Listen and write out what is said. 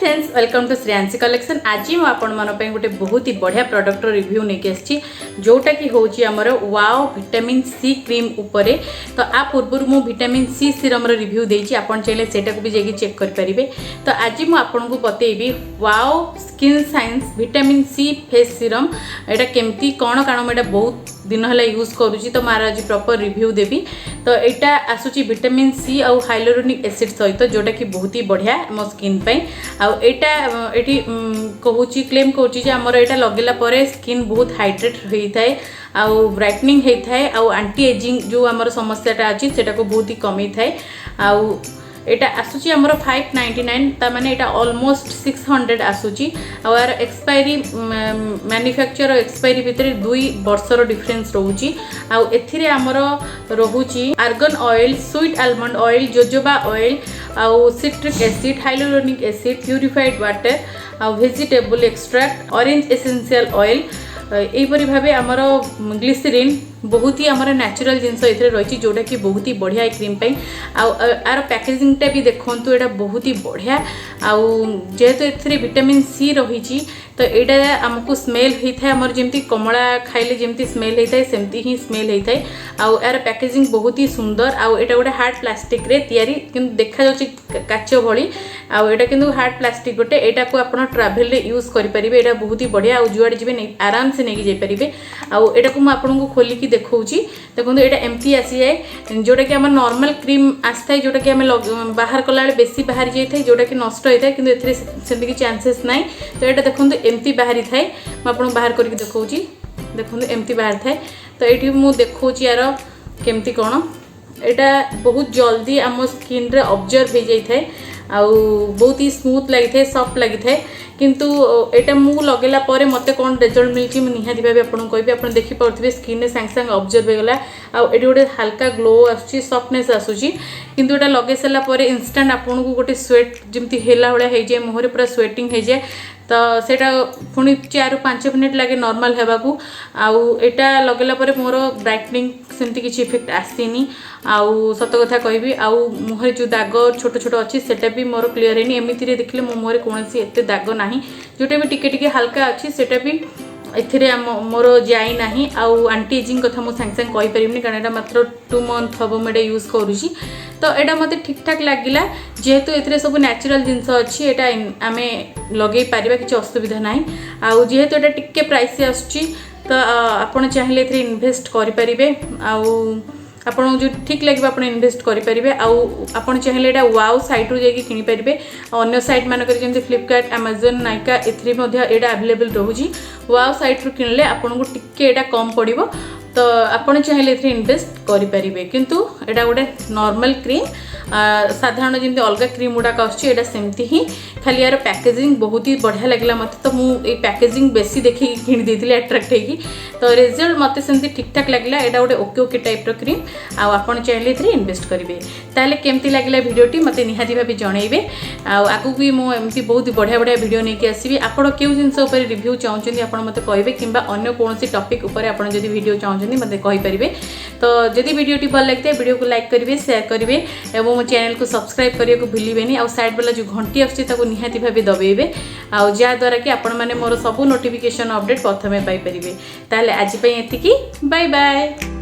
Friends welcome to Shreyansi collection. आज मैं आपण मन गोटे बहुत ही बढ़िया प्रोडक्ट रिव्यू नहीं आसी जोटा कि हूँ आमर वाओ विटामिन सी क्रीम उपरे। तो आ पूर्व मु विटामिन सी सीरम रिव्यू देती आपन चाहिए सेटा को भी जाकि चेक करेंगे। तो आज मुझे आपन को बतेबी wow skin science vitamin C face serum एटा केमती कौन कारण मैं बहुत दिन है यूज करुँची। तो मार आज प्रॉपर रिव्यू देवी। तो यहाँ आसूची विटामिन सी आउ हाइलोरोनिक एसिड सहित जोटा कि बहुत ही बढ़िया मो स्किन पे आउटा ये कहूँ क्लेम करमर यहाँ लगेला स्किन बहुत हाइड्रेट होता है आउ ब्राइटनिंग होता है आउ एंटी एजिंग जो आमर समस्याटा अच्छी सेटा को बहुत ही कमी थाए। आउ एटा आसूची आमर 599 ताने एटा ऑलमोस्ट 600 आसूची आर एक्सपायरी मैन्युफैक्चर एक्सपायरी भितर 2 वर्षर डिफरेंस रोची। आउ एथिरे आमर रोची argan oil sweet almond oil jojoba oil आउ citric acid hyaluronic acid purified water आउ vegetable extract orange essential oil यहीपरी भाव आमर ग्लिसरीन बहुत ही आमर नेचुरल जिनस ये रही जोटा कि बहुत ही बढ़िया क्रीम पे आर पैकेजिंगटा भी देखूँ यहाँ बहुत ही बढ़िया आउ जेहेतु ए विटामिन सी रही तो यहाँ आमको स्मेल होता है आमर जमी कमला खाइले जमी स्मेल होता है सेमती ही स्मेल होता है। आउ यार पैकेजिंग बहुत ही सुंदर आउ यहाँ गोटे हार्ड प्लास्टिक रे तैयारी किंतु देखा जाऊँ काच भली आउ यहाँ किंतु हार्ड प्लास्टिक गोटे यहाँ को आप ट्राभेल यूज करेंगे। यहाँ बहुत ही बढ़िया आउ जुआड़े जी आराम से नहीं जापारे। आउ यहाँ को मुझे खोलिकी देखूँ देखो यहाँ एमती आसी जाए जोटा कि आम नॉर्मल क्रीम आसता है जोटा कि आम बाहर कला बेसी बाहर जाए जोटा कि नष्ट होता है किंतु एथिरे सेमती कि चांसेस नाई। तो यहाँ देखो एमती बाहरी थाए मुझे बाहर करके देखा देखो एमती बाहर थाए। तो ये मुझे देखा यार केमती कौन यहाँ बहुत जल्दी आम स्किन रे ऑब्जर्व हो जाए आउ बहुत ही स्मूथ लगी था सॉफ्ट लगी था किंतु एटा मु लगेला परे मते कौन रिजल्ट मिलची निहाती भाव आपन कहबी आपन देखि पाउथिबे स्किन ने सांग सांग ऑब्जर्व हो गला आ एटी गोटे हल्का ग्लो आसुची सॉफ्टनेस आसुची किंतु एटा लगे सला परे इंस्टेंट आपन को गोटे स्वेट जमती हेला होया हे जाय मुहरे पूरा स्वेटिंग हे जाय। तो सेटा पुणी 4-5 मिनिट लगे नॉर्मल हेबाकू आउ एटा लगेला परे मोर ब्राइटनिंग सेमती किछि इफेक्ट आसीनी आउ सत कथा कहबी आउ मुहरे जो दाग छोट छोट अच्छी सेटा भी मोर क्लियर हेनी एमिति रे देखले मो मुहरे कोनसी एते दाग नाही जोटा भी टिके टिके हल्का अच्छी सेटा भी एथिरे मोर जाई नाही आउ एंटी एजिंग कथा मो सांग सांग कहि परिबनी कारण एटा मात्र 2 मंथ हबो मेडे यूज करूची। तो एटा मते ठीक ठाक लागिला जेहेतु एथिरे सब नेचुरल जिंस अच्छी एटा आमे लगे पारिबा किछि असुविधा नाही आउ जेहेतु एटा टिके प्राइस आसुची तो आपण चाहिले एथिरे इन्वेस्ट करि परिबे आउ आपन जो ठीक लगे आप इन्वेस्ट करेंगे। आउ चाहिए यहाँ वाओ साइट रू जाकि किनी पारे अन्य साइट मानक जमी फ्लिपकार्ट अमेजन नाइका एटा अवेलेबल रोची वाओ साइट रू किनले आपन को टिके एटा कम पड़ो। तो आपन चाहिए ये इन्वेस्ट करेंगे किंतु एटा गोटे नॉर्मल क्रीम साधारण जमी अलग क्रीम गुड़ाक आमती ही खाली यार पैकेजिंग बहुत ही बढ़िया लगे मत। तो मुझे पैकेजिंग बेसी देखिए किनी अट्राक्ट होगी तो रिजल्ट मत सेमती ठीक ठाक लगे यहाँ गोटे ओके ओके टाइप क्रीम आपन चाहिए ये इन्वेस्ट करेंगे। ताहले केमती लगे भिडियोटी मत निहाती भाव जनइबे आगू भी मुझे बहुत बढ़िया बढ़िया वीडियो नहीं आसवि आपड़ क्यों जिनस रिव्यू चाहते आप मत कहे कि अन्य कौन टॉपिक उपर आप वीडियो चाहते मत कहींपारे। तो जदि वीडियोटी भल लगता है वीडियो को लाइक करेंगे शेयर करेंगे और मो चैनल को सब्सक्राइब करने को भूलें आउ साइड वाला जो घंटी आछी निहाती भाव दबेबे आउ जहाँद्वारा कि आपण मैंने मोर सबू नोटिफिकेशन अपडेट प्रथमे पाइपर। ताहले आज एतिकी बाय बाय।